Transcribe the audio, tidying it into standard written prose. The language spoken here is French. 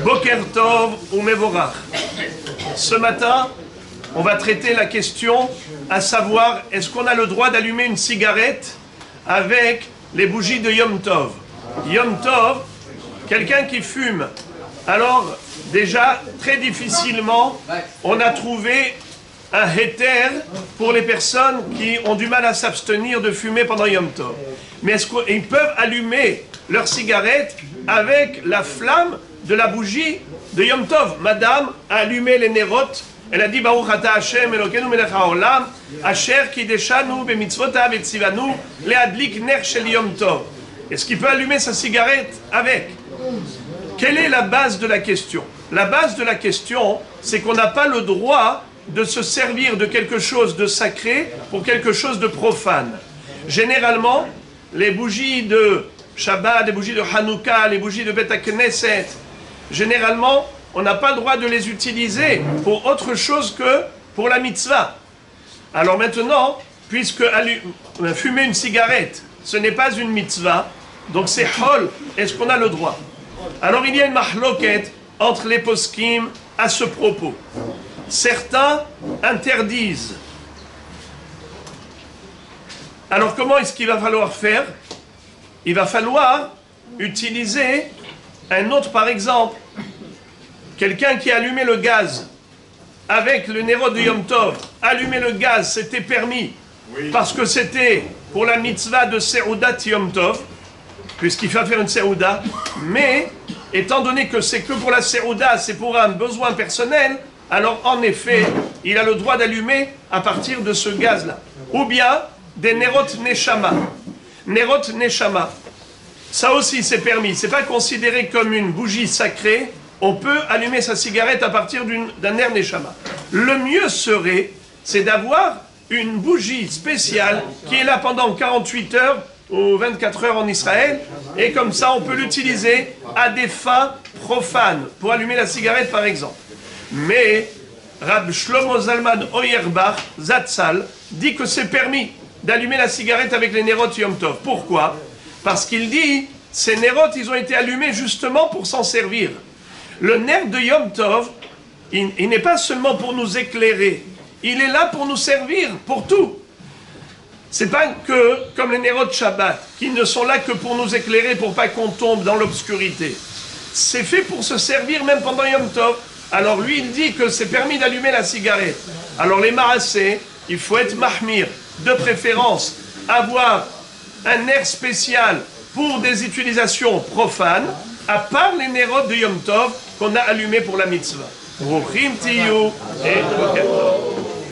Boker Tov ou Mevorach. Ce matin, on va traiter la question, à savoir, est-ce qu'on a le droit d'allumer une cigarette avec les bougies de Yom Tov? Yom Tov, quelqu'un qui fume. Alors, déjà, très difficilement, on a trouvé un héter pour les personnes qui ont du mal à s'abstenir de fumer pendant Yom Tov. Mais est-ce qu'ils peuvent allumer leur cigarette avec la flamme de la bougie de Yom Tov? Madame a allumé les nérotes. Elle a dit Baruch ata Hashem Elokeinu melech haolam asher kideshanu bemitzvotav etzivanu leadlik ner shel Yom Tov. Est-ce qu'il peut allumer sa cigarette avec? Quelle est la base de la question? La base de la question, c'est qu'on n'a pas le droit de se servir de quelque chose de sacré pour quelque chose de profane. Généralement, les bougies de Shabbat, les bougies de Hanouka, les bougies de Bet HaKnesset, généralement, on n'a pas le droit de les utiliser pour autre chose que pour la mitzvah. Alors maintenant, puisque fumer une cigarette, ce n'est pas une mitzvah, donc c'est hol, est-ce qu'on a le droit? Alors il y a une mahloket entre les poskim à ce propos. Certains interdisent. Alors comment est-ce qu'il va falloir faire? Il va falloir utiliser un autre, par exemple, quelqu'un qui a allumé le gaz avec le néro de Yom Tov. Allumer le gaz, c'était permis parce que c'était pour la mitzvah de Seoudat Yom Tov, puisqu'il faut faire une Seouda, mais étant donné que c'est que pour la Seouda, c'est pour un besoin personnel, alors en effet, il a le droit d'allumer à partir de ce gaz-là. Ou bien des Nerot Neshama. Nerot Neshama. Ça aussi c'est permis, c'est pas considéré comme une bougie sacrée, on peut allumer sa cigarette à partir d'un ner Neshama. Le mieux serait, c'est d'avoir une bougie spéciale qui est là pendant 48 heures ou 24 heures en Israël, et comme ça on peut l'utiliser à des fins profanes, pour allumer la cigarette par exemple. Mais Rab Shlomo Zalman Auerbach, Zatzal, dit que c'est permis d'allumer la cigarette avec les Nerot Yom Tov. Pourquoi? Parce qu'il dit, ces Nerot, ils ont été allumés justement pour s'en servir. Le ner de Yom Tov, il n'est pas seulement pour nous éclairer, il est là pour nous servir, pour tout. C'est pas que, comme les Nerot Shabbat, qui ne sont là que pour nous éclairer, pour pas qu'on tombe dans l'obscurité. C'est fait pour se servir même pendant Yom Tov. Alors lui, il dit que c'est permis d'allumer la cigarette. Alors les marassés, il faut être mahmir, de préférence, avoir un air spécial pour des utilisations profanes, à part les Nerot de Yom Tov qu'on a allumés pour la mitzvah. Ruchim tiyu et